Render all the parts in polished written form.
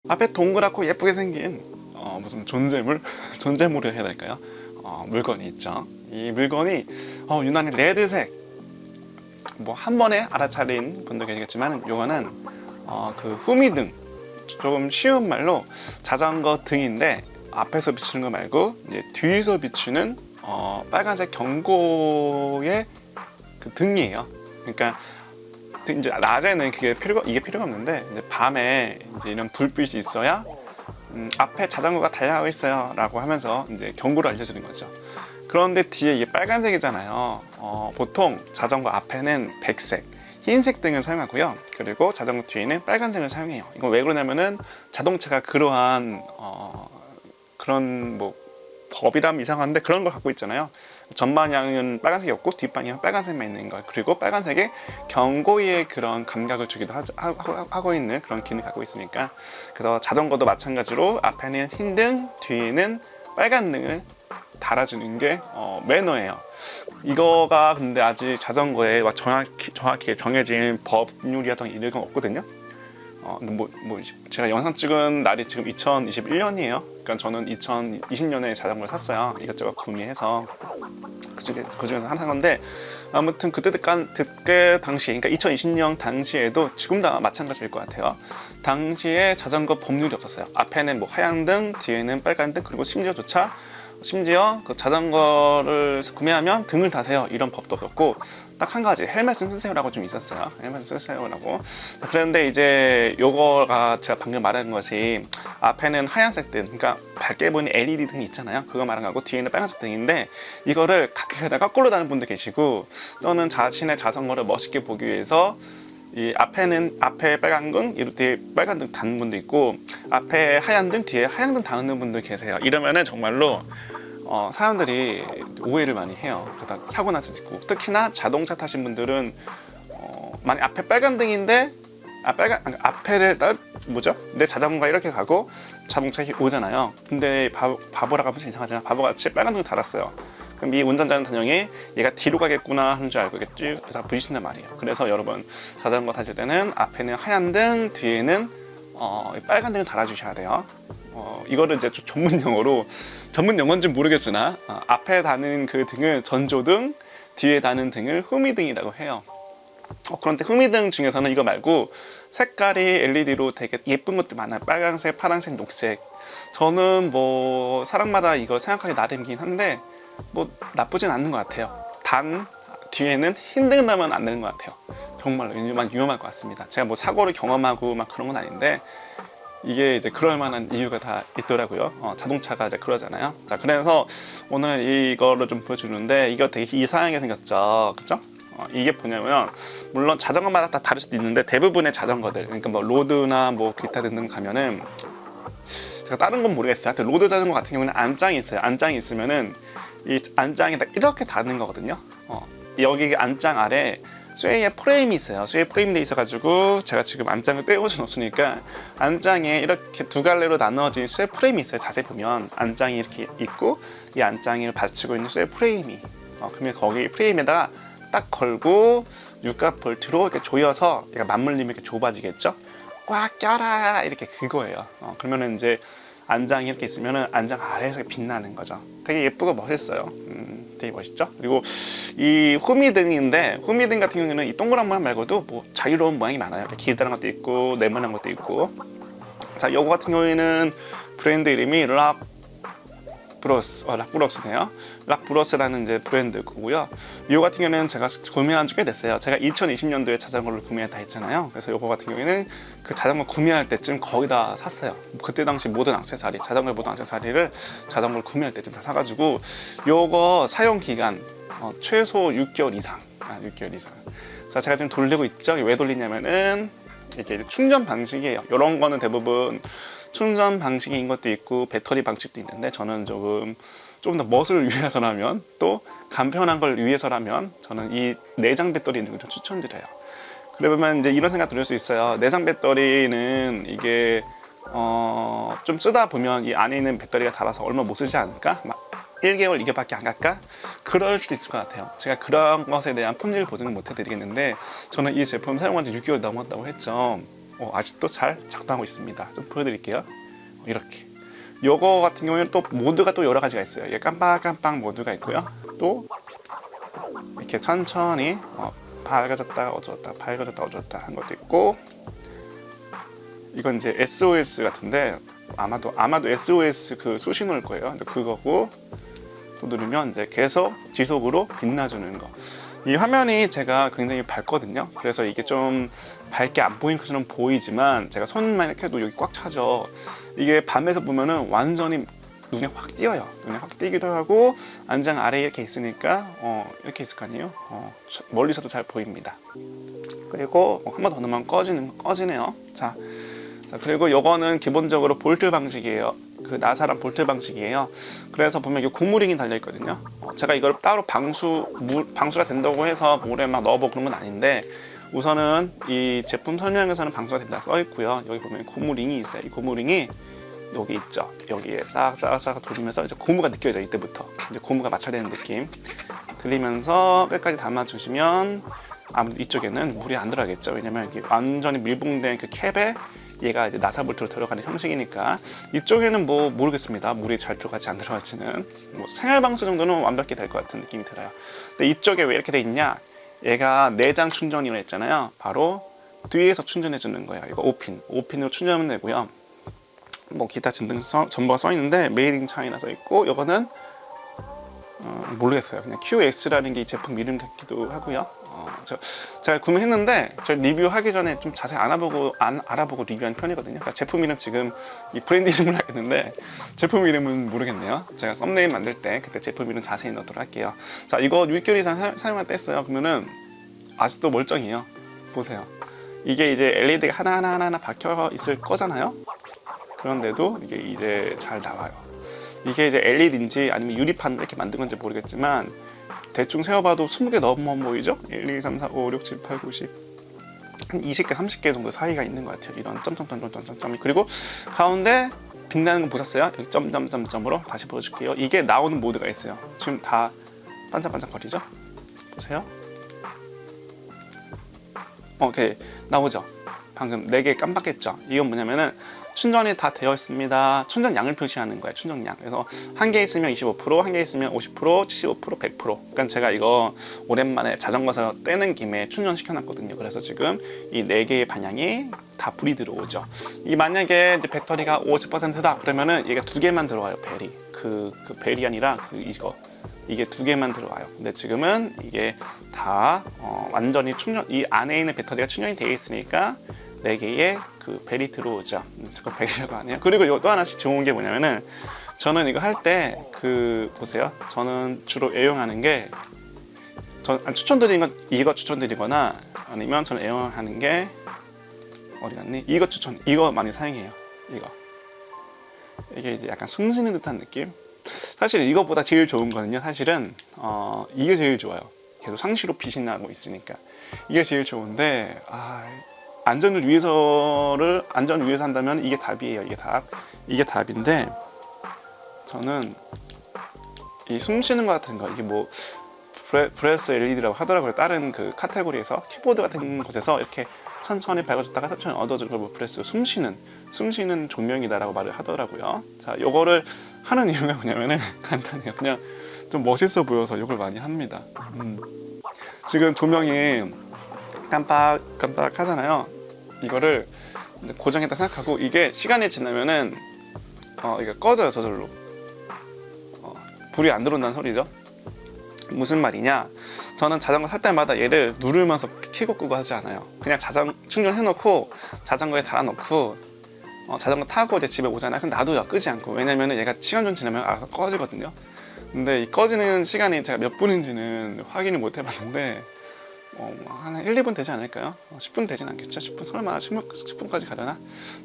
앞에 동그랗고 예쁘게 생긴 무슨 존재물? 존재물을 해야 될까요? 물건이 있죠. 이 물건이 유난히 레드색, 뭐 한 번에 알아차린 분도 계시겠지만 요거는 그 후미등, 조금 쉬운 말로 자전거 등인데 앞에서 비추는 거 말고 이제 뒤에서 비추는 빨간색 경고의 그 등이에요. 그러니까 이제 낮에는 이게 필요가 없는데 이제 밤에 이제 이런 불빛이 있어야 앞에 자전거가 달려가고 있어요 라고 하면서 이제 경고를 알려주는 거죠. 그런데 뒤에 이게 빨간색이잖아요. 보통 자전거 앞에는 백색, 흰색 등을 사용하고요. 그리고 자전거 뒤에는 빨간색을 사용해요. 이건 왜 그러냐면은 자동차가 그러한 그런 뭐 법이라면 이상한데 그런 걸 갖고 있잖아요. 전방향은 빨간색이 없고 뒷방향은 빨간색만 있는 거. 그리고 빨간색에 경고의 그런 감각을 주기도 하고 있는 그런 기능을 갖고 있으니까. 그래서 자전거도 마찬가지로 앞에는 흰 등, 뒤에는 빨간 등을 달아주는 게 매너예요. 이거가 근데 아직 자전거에 정확히 정해진 법률이라든가 이런 건 없거든요. 제가 영상 찍은 날이 지금 2021년이에요. 그러니까 저는 2020년에 자전거를 샀어요. 이것저것 구매해서 그중에서 하나 산 건데, 아무튼 그때 당시, 그러니까 2020년 당시에도 지금도 아마 마찬가지일 것 같아요. 당시에 자전거 법률이 없었어요. 앞에는 뭐 하얀등, 뒤에는 빨간등, 그리고 심지어 그 자전거를 구매하면 등을 다세요 이런 법도 없었고, 딱 한 가지 헬멧은 쓰세요라고 좀 있었어요. 헬멧은 쓰세요라고. 그런데 이제 요거가 제가 방금 말한 것이 앞에는 하얀색 등, 그러니까 밝게 보이는 LED 등이 있잖아요. 그거 말한 거고 뒤에는 빨간색 등인데, 이거를 가끔가다 거꾸로 다는 분도 계시고, 또는 자신의 자전거를 멋있게 보기 위해서 이 앞에 빨간 등, 뒤에 빨간 등 다는 분도 있고, 앞에 하얀 등, 뒤에 하얀 등 다는 분도 계세요. 이러면은 정말로 사람들이 오해를 많이 해요. 그러다 사고 날 수도 있고, 특히나 자동차 타신 분들은 만약 앞에 빨간 등인데 내 자전거가 이렇게 가고 자동차가 오잖아요. 근데 바보라고 하면 이상하지만 바보같이 빨간 등을 달았어요. 그럼 이 운전자는 단연히 얘가 뒤로 가겠구나 하는 줄 알고 쭉 부딪힌단 말이에요. 그래서 여러분 자전거 타실 때는 앞에는 하얀 등, 뒤에는 빨간 등을 달아주셔야 돼요. 이거를 이제 좀 전문 용어인지 모르겠으나 앞에 다는 그 등을 전조등, 뒤에 다는 등을 후미등이라고 해요. 그런데 후미등 중에서는 이거 말고 색깔이 LED로 되게 예쁜 것도 많아요. 빨간색, 파란색, 녹색. 저는 뭐 사람마다 이거 생각하기 나름이긴 한데 뭐 나쁘진 않는 것 같아요. 단 뒤에는 흰 등을 나면 안 되는 것 같아요. 정말로 위험할 것 같습니다. 제가 뭐 사고를 경험하고 막 그런 건 아닌데, 이게 이제 그럴 만한 이유가 다 있더라고요. 자동차가 이제 그러잖아요. 자, 그래서 오늘 이거를 좀 보여주는데, 이거 되게 이상하게 생겼죠, 그죠? 이게 뭐냐면, 물론 자전거마다 다 다를 수도 있는데 대부분의 자전거들, 그러니까 뭐 로드나 뭐 기타 등등 가면은, 제가 다른 건 모르겠어요. 하여튼 로드 자전거 같은 경우는 안장이 있어요. 안장이 있으면은 이 안장이 딱 이렇게 닿는 거거든요. 여기 안장 아래 쇠의 프레임이 있어요. 쇠의 프레임이 돼 있어가지고 제가 지금 안장을 떼올 수는 없으니까, 안장에 이렇게 두 갈래로 나눠진 쇠 프레임이 있어요. 자세히 보면 안장이 이렇게 있고, 이 안장을 받치고 있는 쇠 프레임이, 그러면 거기 프레임에다가 딱 걸고 육각 볼트로 이렇게 조여서 얘가 맞물리면 이렇게 좁아지겠죠. 꽉 껴라 이렇게 그거예요. 그러면은 이제 안장이 이렇게 있으면은 안장 아래에서 빛나는 거죠. 되게 예쁘고 멋있어요. 되게 멋있죠. 그리고 이 후미등인데, 후미등 같은 경우는 이 동그란 모양 말고도 뭐 자유로운 모양이 많아요. 길다란 것도 있고 네모난 것도 있고. 자, 요거 같은 경우에는 브랜드 이름이 락브로스네요. 락브로스라는 이제 브랜드 거고요. 이거 같은 경우는 제가 구매한 지 꽤 됐어요. 제가 2020년도에 자전거를 구매했다 했잖아요. 그래서 이거 같은 경우에는 그 자전거 구매할 때쯤 거의 다 샀어요. 그때 당시 모든 액세서리, 자전거 모든 액세서리를 자전거를 구매할 때쯤 다 사가지고, 요거 사용 기간 최소 6개월 이상. 6개월 이상. 자, 제가 지금 돌리고 있죠. 왜 돌리냐면은 이게 충전 방식이에요. 이런 거는 대부분 충전 방식인 것도 있고 배터리 방식도 있는데, 저는 좀 더 멋을 위해서라면, 또 간편한 걸 위해서라면 저는 이 내장 배터리 있는 걸 좀 추천드려요. 그러면 이제 이런 생각 들을 수 있어요. 내장 배터리는 이게 좀 쓰다 보면 이 안에 있는 배터리가 닳아서 얼마 못 쓰지 않을까? 막 1개월, 2개월밖에 안 갈까? 그럴 수도 있을 것 같아요. 제가 그런 것에 대한 품질 보증은 못 해드리겠는데, 저는 이 제품 사용한 지 6개월 넘었다고 했죠. 아직도 잘 작동하고 있습니다. 좀 보여드릴게요. 이렇게. 요거 같은 경우에는 또 모드가 또 여러 가지가 있어요. 이게 깜빡깜빡 모드가 있고요. 또 이렇게 천천히 밝아졌다가 어두웠다, 밝아졌다 어두웠다 한 것도 있고, 이건 이제 SOS 같은데 아마도 SOS 그 수신호일 거예요. 근데 그거고, 또 누르면 이제 계속 지속으로 빛나주는 거. 이 화면이 제가 굉장히 밝거든요. 그래서 이게 좀 밝게 안 보이는 것처럼 보이지만 제가 손만 이렇게 해도 여기 꽉 차죠. 이게 밤에서 보면은 완전히 눈에 확 띄어요. 눈에 확 띄기도 하고, 안장 아래에 이렇게 있으니까 이렇게 있을 거 아니에요. 멀리서도 잘 보입니다. 그리고 한 번 더 넣으면 꺼지네요. 자, 그리고 요거는 기본적으로 볼트 방식이에요. 그 나사랑 볼트 방식이에요. 그래서 보면 이게 고무링이 달려 있거든요. 제가 이걸 따로 방수가 된다고 해서 물에 막 넣어보고 그런 건 아닌데, 우선은 이 제품 설명에서는 방수가 된다 써 있고요. 여기 보면 고무링이 있어요. 이 고무링이 여기 있죠. 여기에 싹 돌리면서 이제 고무가 느껴져요. 이때부터 이제 고무가 마찰되는 느낌 들리면서 끝까지 담아주시면, 아무래도 이쪽에는 물이 안 들어가겠죠. 왜냐면 이게 완전히 밀봉된 그 캡에 얘가 이제 나사 볼트로 들어가는 형식이니까. 이쪽에는 뭐 모르겠습니다. 물이 잘 들어갈지 안 들어갈지는. 뭐 생활 방수 정도는 완벽히 될 것 같은 느낌이 들어요. 근데 이쪽에 왜 이렇게 돼 있냐? 얘가 내장 충전이라고 했잖아요. 바로 뒤에서 충전해 주는 거예요. 이거 5핀으로 충전하면 되고요. 뭐 기타 등등 정보가 써 있는데 메이드 인 차이나 써 있고, 이거는 모르겠어요. 그냥 QS라는 게 이 제품 이름 같기도 하고요. 제가 구매했는데 저 리뷰하기 전에 좀 자세히 알아보고 리뷰한 편이거든요. 그러니까 제품 이름, 지금 이 브랜드 이름을 알겠는데 제품 이름은 모르겠네요. 제가 썸네일 만들 때 그때 제품 이름 자세히 넣도록 할게요. 자, 이거 6개월 이상 사용할 때 했어요. 그러면은 아직도 멀쩡해요. 보세요. 이게 이제 LED가 하나하나 박혀 있을 거잖아요. 그런데도 이게 이제 잘 나와요. 이게 이제 LED인지 아니면 유리판 이렇게 만든 건지 모르겠지만, 대충 세어봐도 20개 넘어 보이죠? 1, 2, 3, 4, 5, 6, 7, 8, 9, 10, 한 20개, 30개 정도 사이가 있는 것 같아요. 이런 점점점점점점이. 그리고 가운데 빛나는 거 보셨어요? 여기 점점점점으로 다시 보여줄게요. 이게 나오는 모드가 있어요. 지금 다 반짝반짝거리죠? 보세요. 오케이, 나오죠? 방금 4개 깜빡했죠? 이건 뭐냐면은 충전이 다 되어 있습니다. 충전량을 표시하는 거예요. 충전량. 그래서 한 개 있으면 25%, 한 개 있으면 50%, 75%, 100%. 그러니까 제가 이거 오랜만에 자전거에서 떼는 김에 충전시켜 놨거든요. 그래서 지금 이 4개의 방향이 다 불이 들어오죠. 이 만약에 이제 배터리가 50%다 그러면은 얘가 2개만 들어와요. 벨이. 그 벨이 아니라 이게 2개만 들어와요. 근데 지금은 이게 다 완전히 이 안에 있는 배터리가 충전이 되어 있으니까 4개의 그 벨이 들어오죠. 잠깐 벨이라고 하네요. 그리고 또 하나씩 좋은 게 뭐냐면은, 저는 이거 할 때 보세요. 저는 주로 애용하는 게, 추천드리는 건 이거 추천드리거나, 아니면 저는 애용하는 게 어디 갔니? 이거 많이 사용해요. 이게 이제 약간 숨 쉬는 듯한 느낌. 사실 이것보다 제일 좋은 거는요, 사실은 이게 제일 좋아요. 계속 상시로 빛이 나고 있으니까 이게 제일 좋은데, 안전을 위해서 한다면 이게 답이에요. 이게 답인데, 저는 이 숨 쉬는 것 같은 거, 이게 뭐 브레스 LED라고 하더라고요. 다른 그 카테고리에서 키보드 같은 곳에서 이렇게 천천히 밝아졌다가 천천히 어두워지는 걸 브레스, 숨 쉬는 조명이다라고 말을 하더라고요. 자, 요거를 하는 이유가 뭐냐면은 간단해요. 그냥 좀 멋있어 보여서 이걸 많이 합니다. 지금 조명이 깜빡깜빡 하잖아요. 이거를 고정했다 생각하고, 이게 시간이 지나면은 이게 꺼져요. 저절로. 불이 안 들어온다는 소리죠. 무슨 말이냐? 저는 자전거 탈 때마다 얘를 누르면서 켜고 끄고 하지 않아요. 그냥 충전해놓고 자전거에 달아놓고 자전거 타고 이제 집에 오잖아요. 근데 놔둬요. 끄지 않고. 왜냐면은 얘가 시간 좀 지나면 알아서 꺼지거든요. 근데 이 꺼지는 시간이 제가 몇 분인지는 확인을 못 해봤는데, 한 1, 2분 되지 않을까요? 10분 되진 않겠죠? 10분 설마 10분까지 가려나?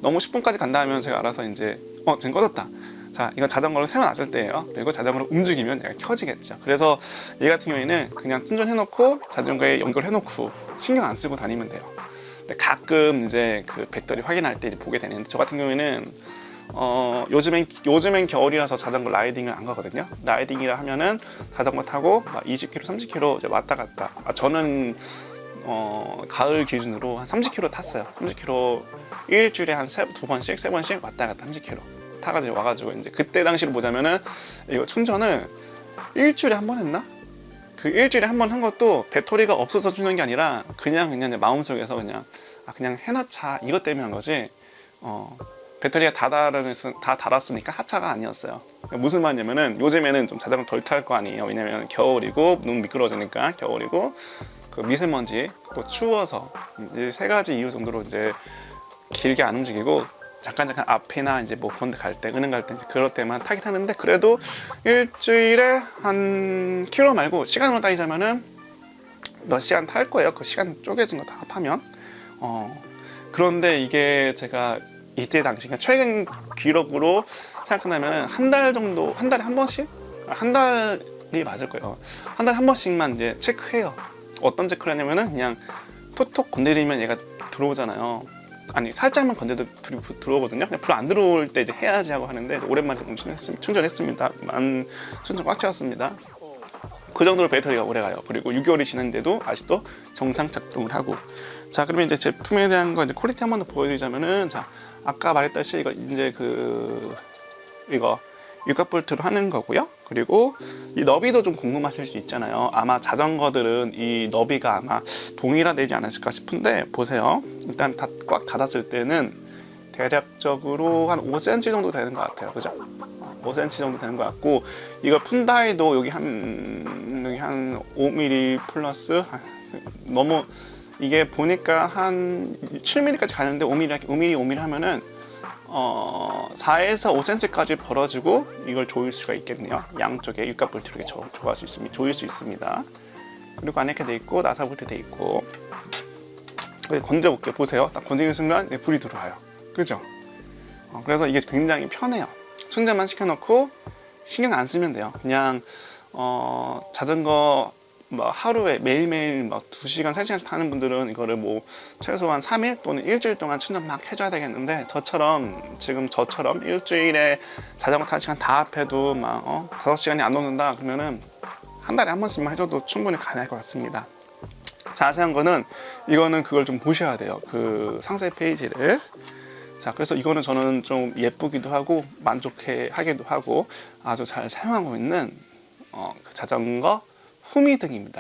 너무 10분까지 간다 하면 제가 알아서 이제 지금 꺼졌다. 자, 이건 자전거를 세워놨을 때예요. 그리고 자전거를 움직이면 얘가 켜지겠죠. 그래서 얘 같은 경우에는 그냥 충전해놓고 자전거에 연결해놓고 신경 안 쓰고 다니면 돼요. 근데 가끔 이제 그 배터리 확인할 때 보게 되는데, 저 같은 경우에는 요즘엔 겨울이라서 자전거 라이딩을 안 가거든요. 라이딩이라 하면은 자전거 타고 막 20km, 30km 이제 왔다 갔다. 저는 가을 기준으로 한 30km 탔어요. 30km 일주일에 한 두 번씩, 세 번씩 왔다 갔다 30km 타가지고 와가지고 이제 그때 당시를 보자면은 이거 충전을 일주일에 한 번 했나? 그 일주일에 한 번 한 것도 배터리가 없어서 주는 게 아니라 그냥 마음속에서 그냥 해놓자 이것 때문에 한 거지. 배터리가 다 닳았으니까 하차가 아니었어요. 무슨 말이냐면은 요즘에는 좀 자전거 덜 탈 거 아니에요. 왜냐면 겨울이고 눈 미끄러지니까 겨울이고 그 미세먼지 또 추워서 이 세 가지 이유 정도로 이제 길게 안 움직이고 잠깐 앞이나 이제 뭐 그런 데 갈 때, 은행 갈 때 이제 그럴 때만 타긴 하는데 그래도 일주일에 한 킬로 말고 시간으로 따지자면은 몇 시간 탈 거예요. 그 시간 쪼개진 거 다 합하면. 그런데 이게 제가 이때 당시 그러니까 최근 기록으로 생각한다면 한 달 정도, 한 달에 한 번씩? 한 달이 맞을 거예요. 한 달에 한 번씩만 이제 체크해요. 어떤 체크를 하냐면은 그냥 톡톡 건드리면 얘가 들어오잖아요. 아니 살짝만 건드려도 들어오거든요. 그냥 불 안 들어올 때 이제 해야지 하고 하는데 오랜만에 충전했습니다. 충전 꽉 채웠습니다. 그 정도로 배터리가 오래 가요. 그리고 6개월이 지났는데도 아직도 정상 작동을 하고. 자, 그러면 이제 제품에 대한 거 이제 퀄리티 한 번 더 보여드리자면은, 자, 아까 말했다시피 이거 이제 이거 육각 볼트로 하는 거고요. 그리고 이 너비도 좀 궁금하실 수 있잖아요. 아마 자전거들은 이 너비가 아마 동일화되지 않았을까 싶은데 보세요. 일단 꽉 닫았을 때는 대략적으로 한 5cm 정도 되는 것 같아요. 그죠? 5cm 정도 되는 것 같고 이거 푼다이도 여기 한 5mm 플러스 너무 이게 보니까 한 7mm까지 가는데 5mm 하면은 4에서 5cm까지 벌어지고 이걸 조일 수가 있겠네요. 양쪽에 육각 볼트로 이렇게 조일 수 있습니다. 그리고 안에 이렇게 돼 있고 나사 볼트 돼 있고 건드려 볼게요. 보세요. 딱 건드리는 순간 불이 들어와요. 그죠? 그래서 이게 굉장히 편해요. 충전만 시켜놓고 신경 안 쓰면 돼요. 그냥 자전거 뭐 하루에 매일매일 막 2시간, 3시간씩 타는 분들은 이거를 뭐 최소한 3일 또는 일주일 동안 충전 막 해줘야 되겠는데 지금 저처럼 일주일에 자전거 타는 시간 다 합해도 막 5시간이 안 넘는다 그러면은 한 달에 한 번씩만 해줘도 충분히 가능할 것 같습니다. 자세한 거는 이거는 그걸 좀 보셔야 돼요. 그 상세 페이지를. 자, 그래서 이거는 저는 좀 예쁘기도 하고 만족하기도 하고 아주 잘 사용하고 있는 그 자전거 후미등입니다.